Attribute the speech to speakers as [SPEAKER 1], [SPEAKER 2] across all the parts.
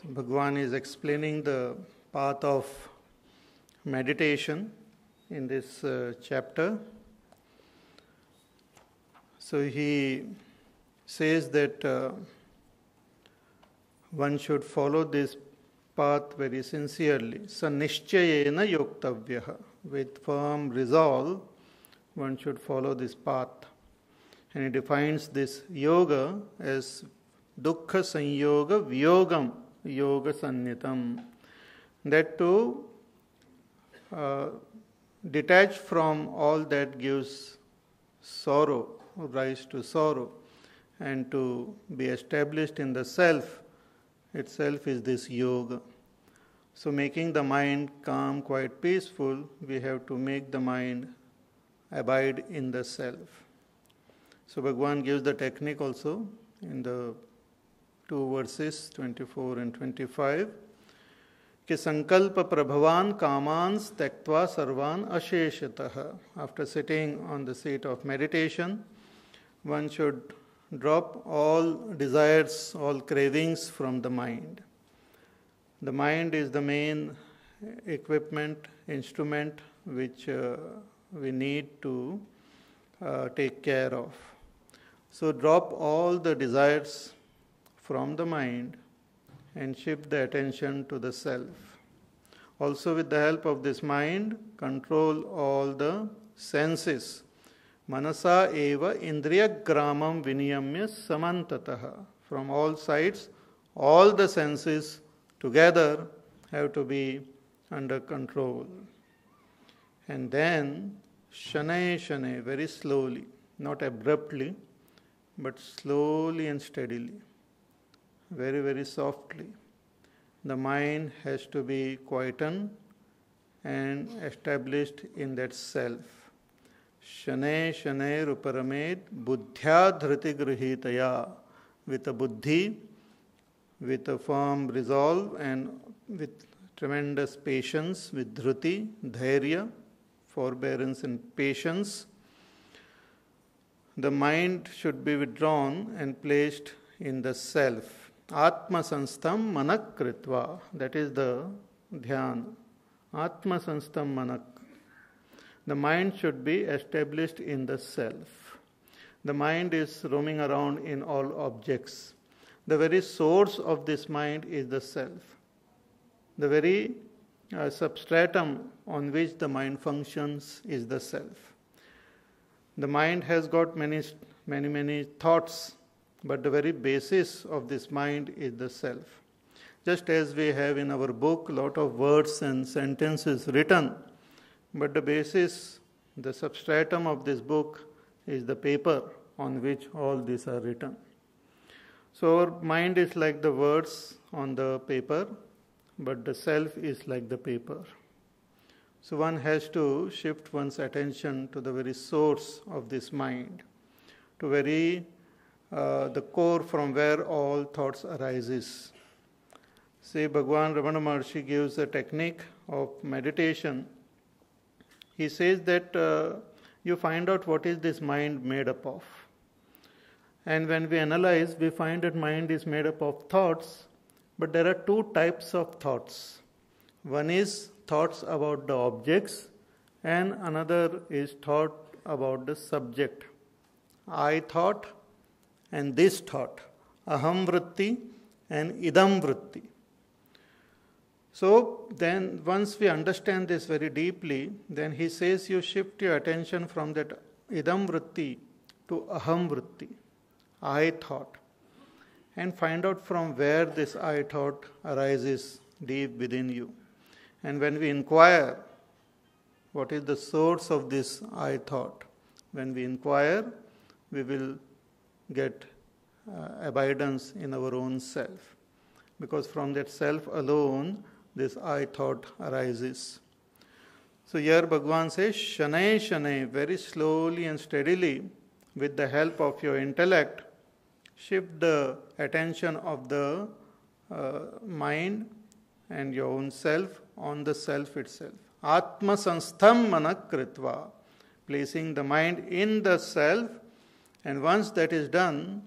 [SPEAKER 1] Bhagwan is explaining the path of meditation in this chapter. So he says that one should follow this path very sincerely. Sanishchayena yoktavyaha. With firm resolve, one should follow this path. And he defines this yoga as dukkha sanyoga vyogam yoga sannitam. That to detach from all that gives sorrow, rise to sorrow, and to be established in the self itself is this yoga. So making the mind calm, quite peaceful, we have to make the mind abide in the self. So Bhagwan gives the technique also in the 2 verses 24 and 25. कि संकल्प प्रभवान कामान त्यक्त्वा सर्वान अशेषतः. After sitting on the seat of meditation, one should drop all desires, all cravings from the mind. The mind is the main equipment, instrument which we need to take care of. So drop all the desires from the mind and shift the attention to the self. Also with the help of this mind, control all the senses. Manasa eva indriya gramam viniyamya samantataha. From all sides, all the senses together have to be under control. And then, shanay shanay, very slowly, not abruptly, but slowly and steadily, very, very softly. The mind has to be quietened and established in that self. Shanay shanay ruparamed buddhya dhriti grihitaya. With a buddhi, with a firm resolve and with tremendous patience, with dhruti, dhairya, forbearance and patience, the mind should be withdrawn and placed in the self. Atma sanstham manak kritva. That is the dhyan. Atma sanstham manak. The mind should be established in the self. The mind is roaming around in all objects. The very source of this mind is the self. The very substratum on which the mind functions is the self. The mind has got many thoughts, but the very basis of this mind is the self. Just as we have in our book a lot of words and sentences written, but the basis, the substratum of this book is the paper on which all these are written. So our mind is like the words on the paper, but the self is like the paper. So one has to shift one's attention to the very source of this mind, to the core from where all thoughts arises. Say Bhagwan Ramana Maharshi gives a technique of meditation. He says that you find out what is this mind made up of. And when we analyze, we find that mind is made up of thoughts, but there are 2 types of thoughts. One is thoughts about the objects, and another is thought about the subject. I thought and this thought, aham vritti and idam vritti. So then once we understand this very deeply, then he says you shift your attention from that idam vritti to aham vritti, I thought, and find out from where this I thought arises deep within you. And when we inquire, what is the source of this I thought? When we inquire, we will get abidance in our own self. Because from that self alone, this I thought arises. So here Bhagwan says, shanay shanay, very slowly and steadily, with the help of your intellect, shift the attention of the mind and your own self on the self itself. Atma sanstham manak kritva, placing the mind in the self, and once that is done,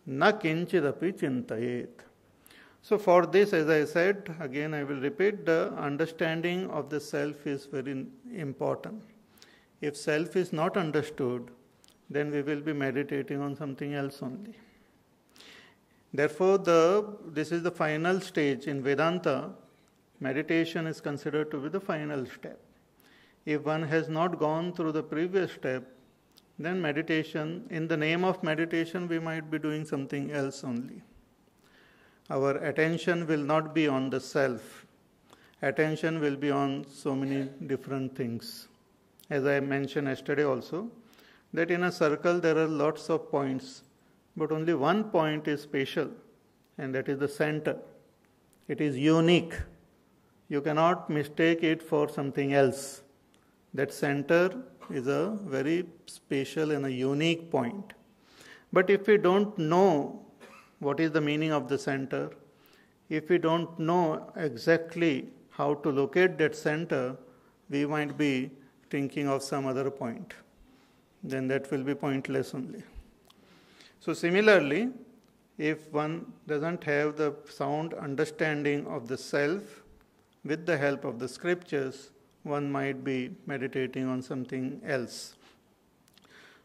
[SPEAKER 1] na kinchidapi chintayet. So for this, as I said, again I will repeat, the understanding of the self is very important. If self is not understood, then we will be meditating on something else only. Therefore, this is the final stage in Vedanta. Meditation is considered to be the final step. If one has not gone through the previous step, then meditation, in the name of meditation, we might be doing something else only. Our attention will not be on the self. Attention will be on so many different things. As I mentioned yesterday also, that in a circle there are lots of points, but only one point is special, and that is the center. It is unique. You cannot mistake it for something else. That center is a very special and a unique point. But if we don't know what is the meaning of the center, if we don't know exactly how to locate that center, we might be thinking of some other point. Then that will be pointless only. So similarly, if one doesn't have the sound understanding of the self, with the help of the scriptures, one might be meditating on something else.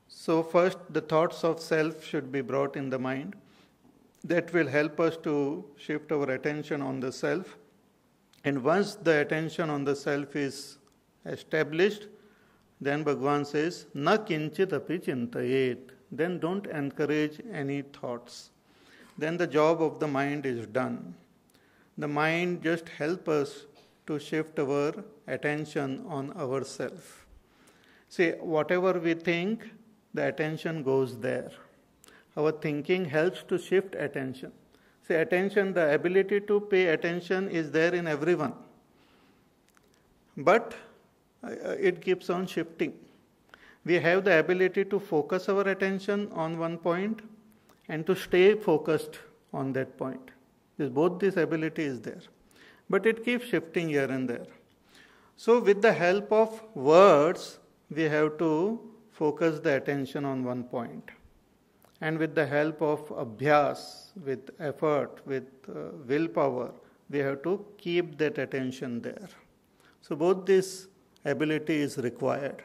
[SPEAKER 1] So first, the thoughts of self should be brought in the mind. That will help us to shift our attention on the self. And once the attention on the self is established, then Bhagavan says, Na kinchit api chintayet. Then don't encourage any thoughts. Then the job of the mind is done. The mind just helps us to shift our attention on ourself. See, whatever we think, the attention goes there. Our thinking helps to shift attention. See, attention, the ability to pay attention is there in everyone. But it keeps on shifting. We have the ability to focus our attention on one point and to stay focused on that point. Both this ability is there. But it keeps shifting here and there. So with the help of words, we have to focus the attention on one point. And with the help of abhyas, with effort, with willpower, we have to keep that attention there. So both this ability is required.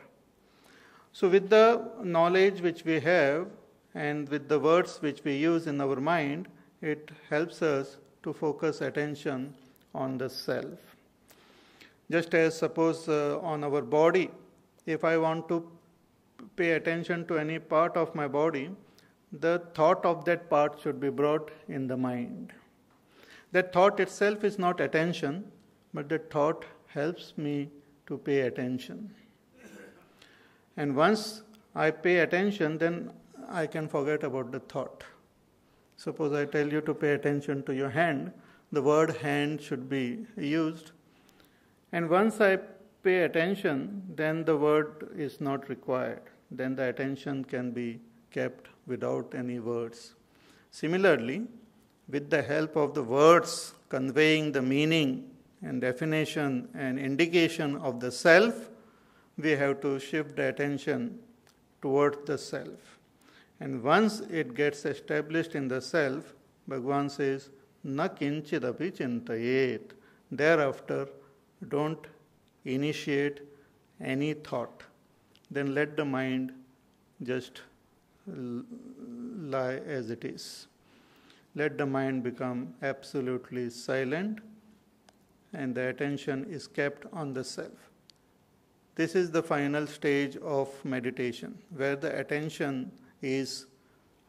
[SPEAKER 1] So with the knowledge which we have and with the words which we use in our mind, it helps us to focus attention on the self. Just as suppose on our body, if I want to pay attention to any part of my body, the thought of that part should be brought in the mind. That thought itself is not attention, but that thought helps me to pay attention. And once I pay attention, then I can forget about the thought. Suppose I tell you to pay attention to your hand, the word hand should be used. And once I pay attention, then the word is not required. Then the attention can be kept without any words. Similarly, with the help of the words conveying the meaning and definition and indication of the self, we have to shift the attention towards the self. And once it gets established in the self, Bhagavan says, Na kinchidapi chintayet. Thereafter, don't initiate any thought. Then let the mind just lie as it is. Let the mind become absolutely silent and the attention is kept on the self. This is the final stage of meditation, where the attention is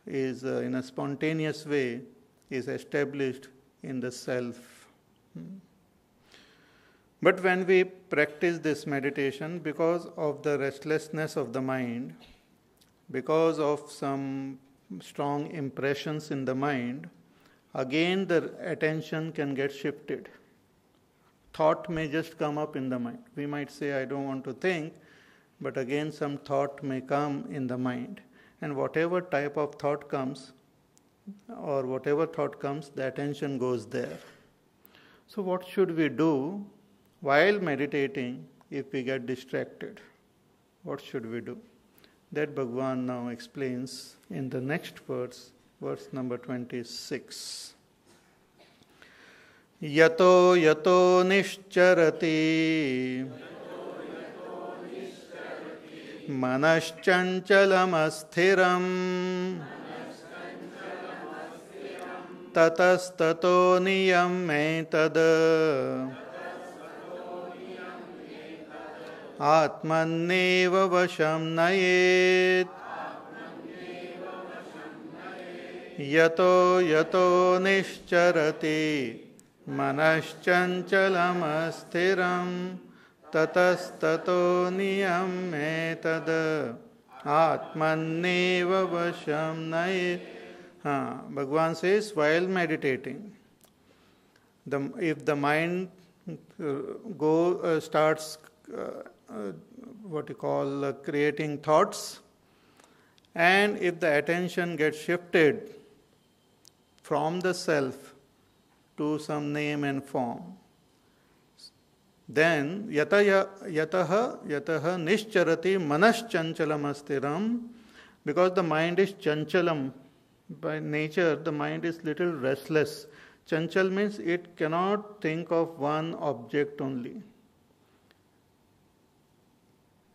[SPEAKER 1] in a spontaneous way is established in the self. But when we practice this meditation, because of the restlessness of the mind, because of some strong impressions in the mind, again the attention can get shifted. Thought may just come up in the mind. We might say, I don't want to think, but again some thought may come in the mind. And whatever type of thought comes, the attention goes there. So what should we do while meditating if we get distracted? What should we do? That Bhagavan now explains in the next verse, verse number 26. Yato yato nischarati manaschañchalam asthiram tatastato niyammetad atmanneva vasham nayet yato yato nischarati manaschañchalam asthiram tatastato niyammetad atmanneva vasham nayet. Bhagavan says, while meditating, if the mind starts creating thoughts, and if the attention gets shifted from the self to some name and form, then yataha nischarati manaschanchalam astiram, because the mind is chanchalam. By nature, the mind is little restless. Chanchal means it cannot think of one object only.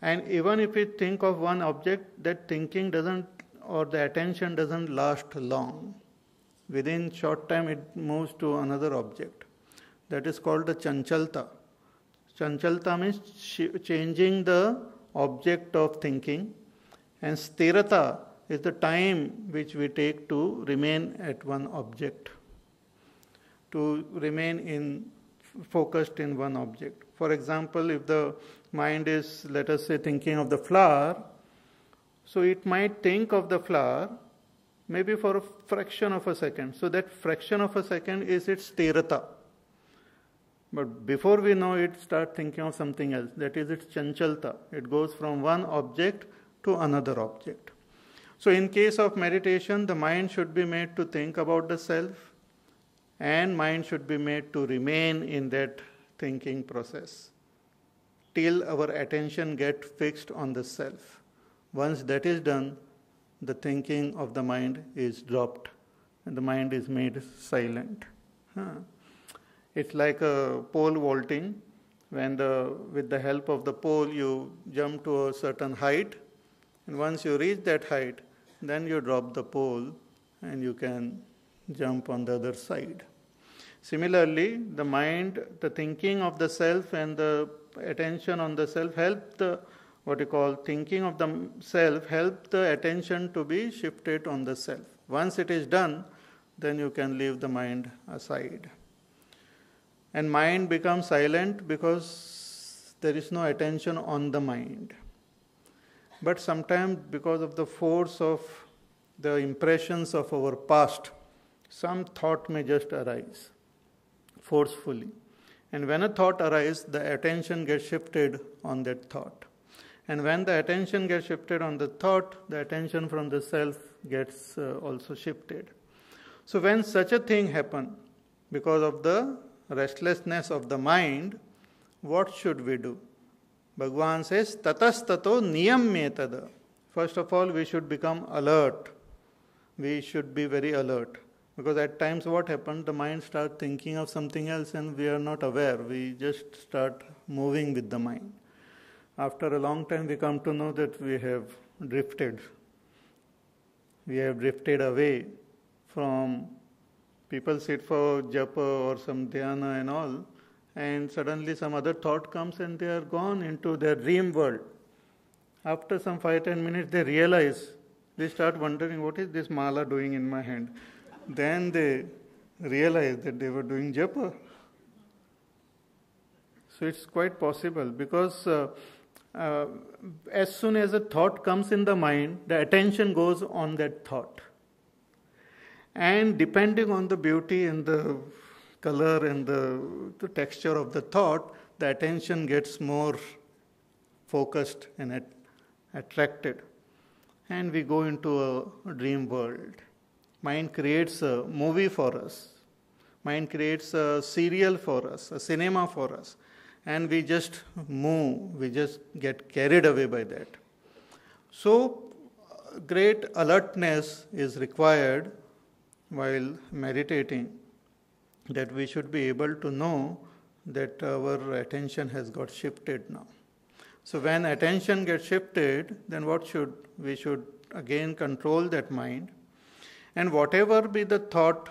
[SPEAKER 1] And even if it think of one object, that thinking doesn't, or the attention doesn't last long. Within short time, it moves to another object. That is called the chanchalta. Chanchalta means changing the object of thinking, and sthirata is the time which we take to remain at one object, to remain focused in one object. For example, if the mind is, let us say, thinking of the flower, so it might think of the flower maybe for a fraction of a second. So that fraction of a second is its sthirata. But before we know it, start thinking of something else. That is its chanchalta. It goes from one object to another object. So in case of meditation, the mind should be made to think about the self, and mind should be made to remain in that thinking process till our attention gets fixed on the self. Once that is done, the thinking of the mind is dropped and the mind is made silent. It's like a pole vaulting. When with the help of the pole you jump to a certain height, and once you reach that height, then you drop the pole and you can jump on the other side. Similarly, the mind, the thinking of the self and the attention on the self help the thinking of the self, help the attention to be shifted on the self. Once it is done, then you can leave the mind aside. And mind becomes silent because there is no attention on the mind. But sometimes, because of the force of the impressions of our past, some thought may just arise forcefully. And when a thought arises, the attention gets shifted on that thought. And when the attention gets shifted on the thought, the attention from the self gets also shifted. So when such a thing happens, because of the restlessness of the mind, what should we do? Bhagavan says, tatastato niyammetad. First of all, we should become alert. We should be very alert. Because at times what happens, the mind starts thinking of something else and we are not aware. We just start moving with the mind. After a long time, we come to know that we have drifted. We have drifted away from, people sit for japa or some dhyana and all, and suddenly some other thought comes and they are gone into their dream world. After some 5-10 minutes, they realize, they start wondering, what is this mala doing in my hand? Then they realize that they were doing japa. So it's quite possible, because as soon as a thought comes in the mind, the attention goes on that thought. And depending on the beauty and the color and the texture of the thought, the attention gets more focused and attracted. And we go into a dream world. Mind creates a movie for us. Mind creates a serial for us, a cinema for us. And we just move, we just get carried away by that. So, great alertness is required while meditating. that we should be able to know that our attention has got shifted now. So when attention gets shifted, then we should again control that mind, and whatever be the thought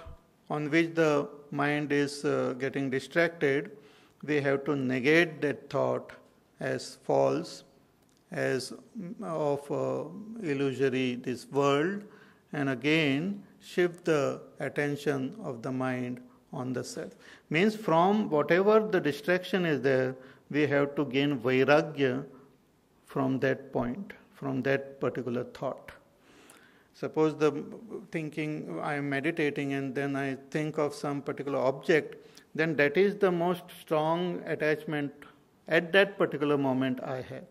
[SPEAKER 1] on which the mind is getting distracted, we have to negate that thought as false, as of illusory this world, and again shift the attention of the mind on the self. Means from whatever the distraction is there, we have to gain vairagya from that point, from that particular thought. Suppose the thinking, I am meditating and then I think of some particular object, then that is the most strong attachment at that particular moment I have.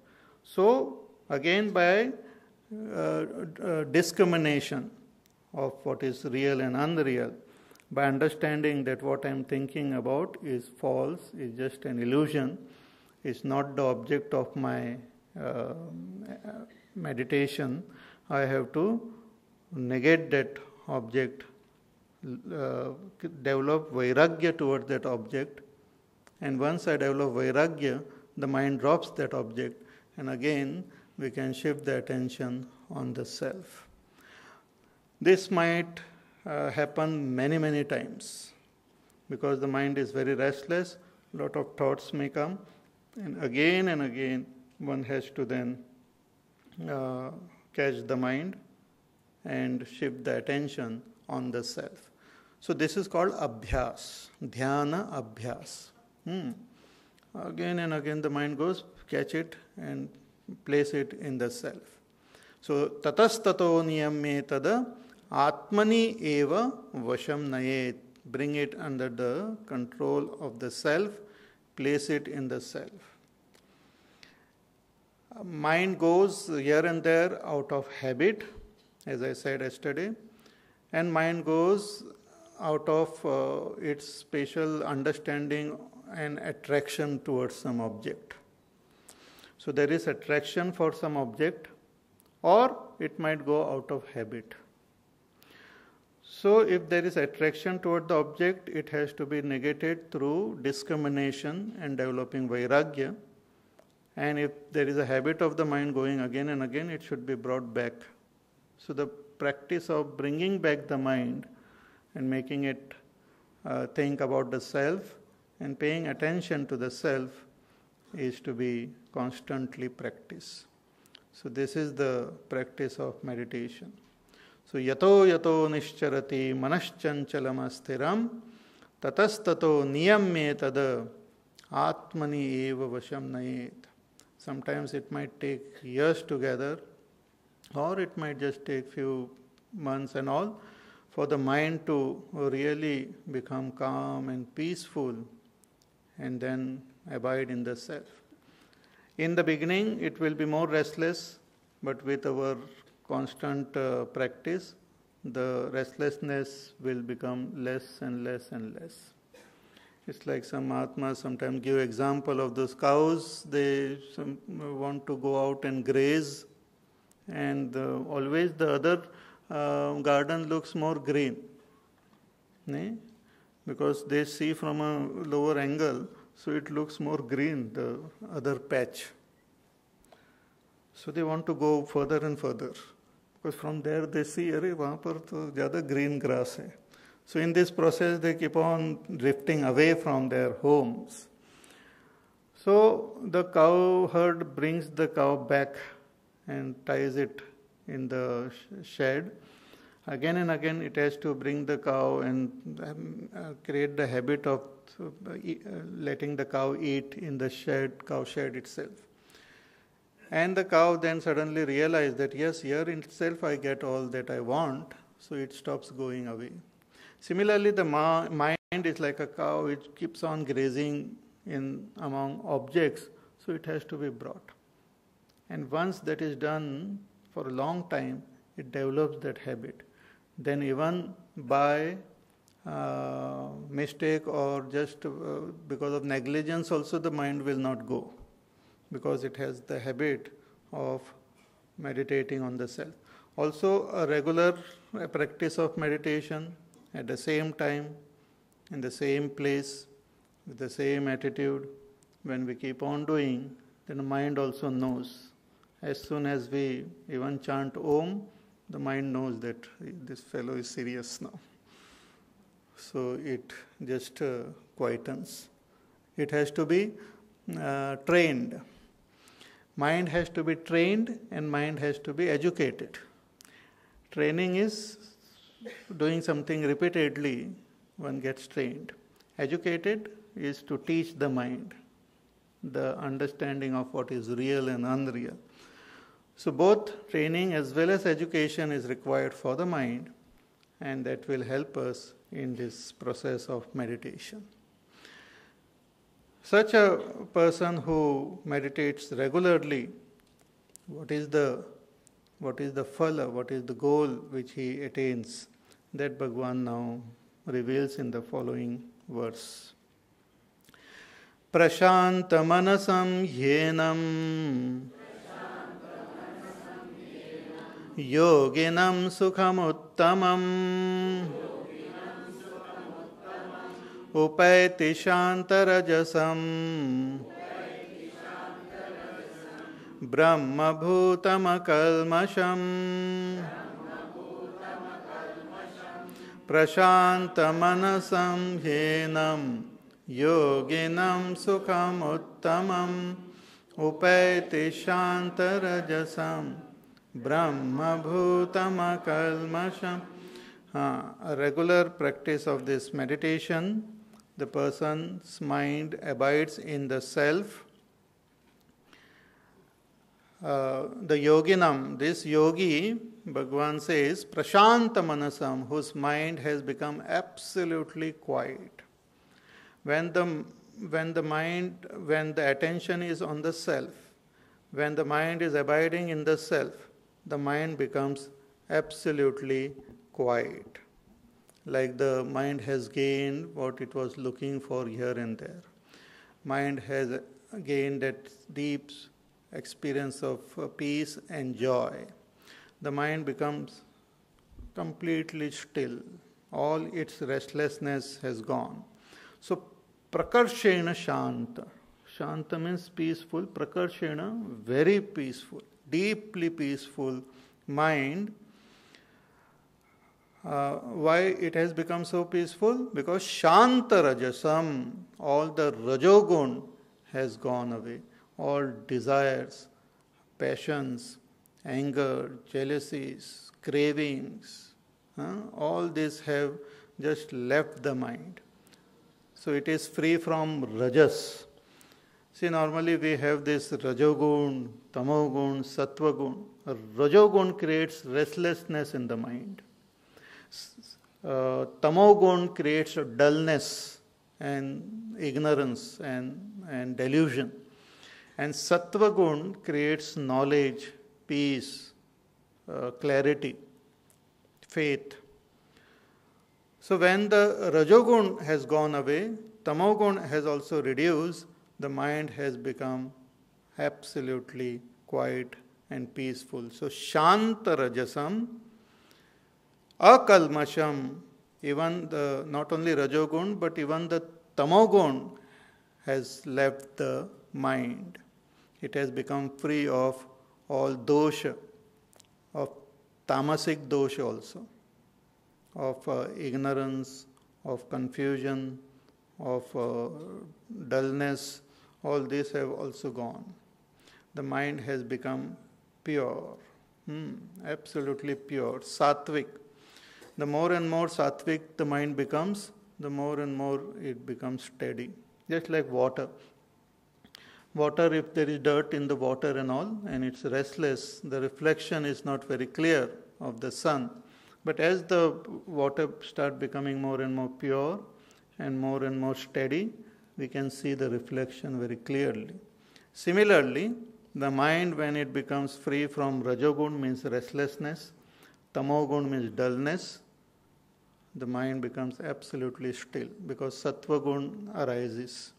[SPEAKER 1] So again by discrimination of what is real and unreal, by understanding that what I am thinking about is false, is just an illusion, is not the object of my meditation, I have to negate that object, develop vairagya towards that object, and once I develop vairagya, the mind drops that object, and again we can shift the attention on the self. This might happen many times, because the mind is very restless, lot of thoughts may come, and again one has to then catch the mind and shift the attention on the self. So this is called abhyas, dhyana abhyas. Again and again the mind goes, catch it and place it in the self. So tatastato niyamye tada atmani eva vasham nayet. Bring it under the control of the self, place it in the self. Mind goes here and there out of habit, as I said yesterday, and mind goes out of its spatial understanding and attraction towards some object. So there is attraction for some object, or it might go out of habit. So if there is attraction toward the object, it has to be negated through discrimination and developing vairagya. And if there is a habit of the mind going again and again, it should be brought back. So the practice of bringing back the mind and making it think about the self and paying attention to the self is to be constantly practiced. So this is the practice of meditation. So yato nischarati manaschanchalam astiram tatastato niyamye tada atmani eva vasham nayet. Sometimes it might take years together, or it might just take few months and all, for the mind to really become calm and peaceful and then abide in the self. In the beginning, it will be more restless, but with our constant practice, the restlessness will become less and less and less. It's like some Mahatmas sometimes give example of those cows. They want to go out and graze, and always the other garden looks more green, because they see from a lower angle, so it looks more green, the other patch. So they want to go further and further, because from there they see, अरे वहाँ पर तो ज़्यादा green grass है. So in this process, they keep on drifting away from their homes. So the cow herd brings the cow back and ties it in the shed. Again and again, it has to bring the cow and create the habit of letting the cow eat in the cow shed itself. And the cow then suddenly realizes that yes, here in itself I get all that I want, so it stops going away. Similarly, the mind is like a cow, it keeps on grazing in among objects, so it has to be brought. And once that is done for a long time, it develops that habit. Then even by mistake or just because of negligence also, the mind will not go, because it has the habit of meditating on the self. Also, a regular practice of meditation at the same time in the same place, with the same attitude, when we keep on doing, then the mind also knows. As soon as we even chant Om, the mind knows that this fellow is serious now. So it just quietens. It has to be trained. Mind has to be trained and mind has to be educated. Training is doing something repeatedly, one gets trained. Educated is to teach the mind the understanding of what is real and unreal. So both training as well as education is required for the mind, and that will help us in this process of meditation. Such a person who meditates regularly, what is the phala, what is the goal which he attains? That Bhagavan now reveals in the following verse. Prashanta manasam yenam yoginam sukham uttamam upaiti shantarajasam brahma bhutama kalmasham prashanta manasam yenam yoginam sukham uttamam upaiti shantarajasam brahma bhutama kalmasham. A regular practice of this meditation, the person's mind abides in the self. The yoginam, this yogi, Bhagavan says, prashanta manasam, whose mind has become absolutely quiet. When the attention is on the self, when the mind is abiding in the self, the mind becomes absolutely quiet. Like the mind has gained what it was looking for here and there. Mind has gained that deep experience of peace and joy. The mind becomes completely still. All its restlessness has gone. So, prakarshena shanta. Shanta means peaceful. Prakarshena, very peaceful, deeply peaceful mind. Why it has become so peaceful? Because shanta rajasam, all the rajogun has gone away. All desires, passions, anger, jealousies, cravings, all these have just left the mind. So it is free from rajas. See, normally we have this rajogun, tamogun, sattvagun. Rajogun creates restlessness in the mind. Tamogun creates dullness and ignorance and delusion. And sattvagun creates knowledge, peace, clarity, faith. So when the rajogun has gone away, tamogun has also reduced, the mind has become absolutely quiet and peaceful. So shanta rajasam, akalmasham, even the not only rajogun but even the tamogun has left the mind. It has become free of all dosha, of tamasic dosha also, of ignorance, of confusion, of dullness. All these have also gone. The mind has become pure, absolutely pure, sattvic. The more and more sattvic the mind becomes, the more and more it becomes steady. Just like water. Water, if there is dirt in the water and all, and it's restless, the reflection is not very clear of the sun. But as the water starts becoming more and more pure and more steady, we can see the reflection very clearly. Similarly, the mind, when it becomes free from rajogun, means restlessness, tamogun means dullness, the mind becomes absolutely still because sattvagun arises.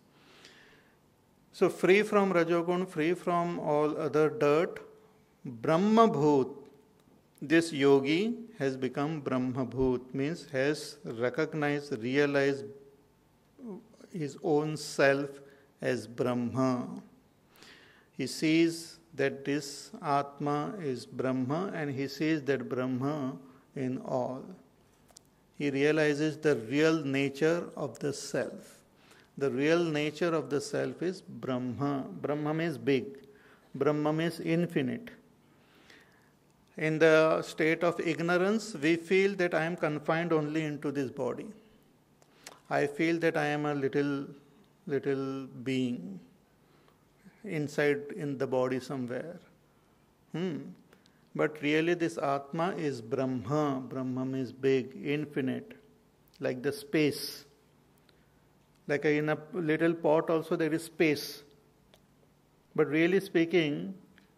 [SPEAKER 1] So free from rajogun, free from all other dirt, Brahma Bhut, this yogi has become Brahma Bhut, means has recognized, realized his own self as Brahma. He sees that this Atma is Brahma, and he sees that Brahma in all. He realizes the real nature of the self. The real nature of the self is Brahma. Brahma means big. Brahma means infinite. In the state of ignorance, we feel that I am confined only into this body. I feel that I am a little being inside in the body somewhere. But really this Atma is Brahma. Brahma means big, infinite, like the space. Like in a little pot also there is space. But really speaking,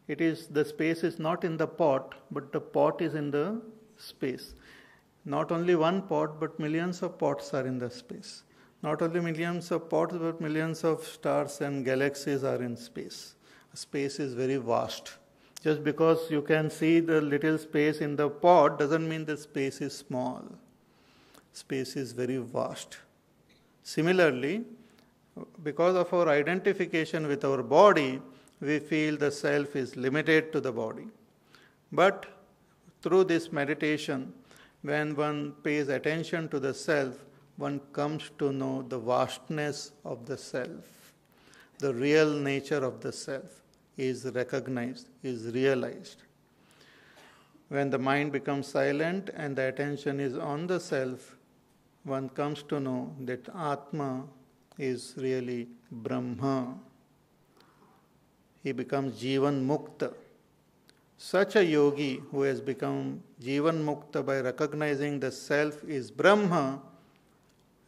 [SPEAKER 1] the space is not in the pot, but the pot is in the space. Not only one pot, but millions of pots are in the space. Not only millions of pots, but millions of stars and galaxies are in space. Space is very vast. Just because you can see the little space in the pot doesn't mean the space is small. Space is very vast. Similarly, because of our identification with our body, we feel the self is limited to the body. But through this meditation, when one pays attention to the self, one comes to know the vastness of the self. The real nature of the self is recognized, is realized. When the mind becomes silent and the attention is on the self, one comes to know that Atma is really Brahma. He becomes Jivan Mukta. Such a yogi who has become Jivan Mukta by recognizing the self is Brahma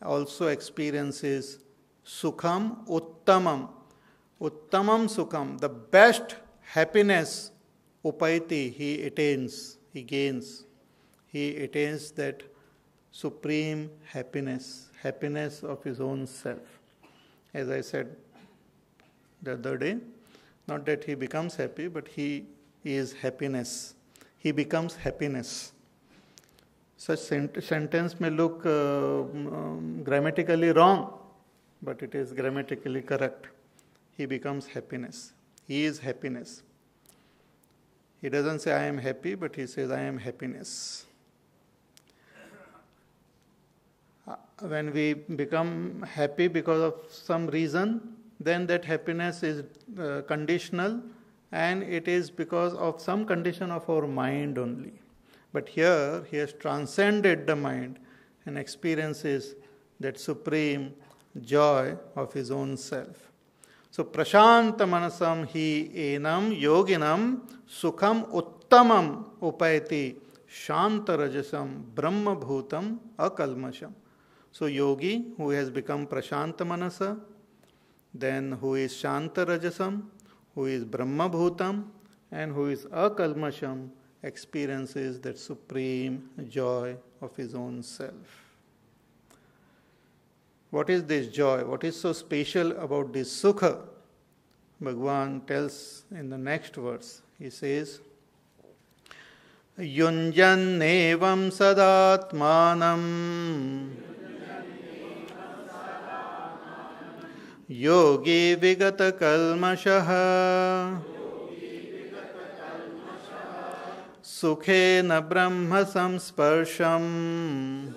[SPEAKER 1] also experiences Sukham Uttamam. Uttamam Sukham, the best happiness, Upaiti, he attains, he gains. He attains that supreme happiness, happiness of his own self. As I said the other day, not that he becomes happy, but he is happiness. He becomes happiness. Such sentence may look grammatically wrong, but it is grammatically correct. He becomes happiness. He is happiness. He doesn't say I am happy, but he says I am happiness. When we become happy because of some reason, then that happiness is conditional, and it is because of some condition of our mind only. But here, he has transcended the mind and experiences that supreme joy of his own self. So, prashanta manasam hi enam yoginam sukham uttamam upayati shanta rajasam brahma bhutam akalmasham. So, yogi who has become prashanta manasa, then who is shanta rajasam, who is brahma bhutam, and who is akalmasham, experiences that supreme joy of his own self. What is this joy? What is so special about this sukha? Bhagavan tells in the next verse. He says, Yunjan evam sadatmanam yogi vigata kalmashaha sukhena brahma samsparsham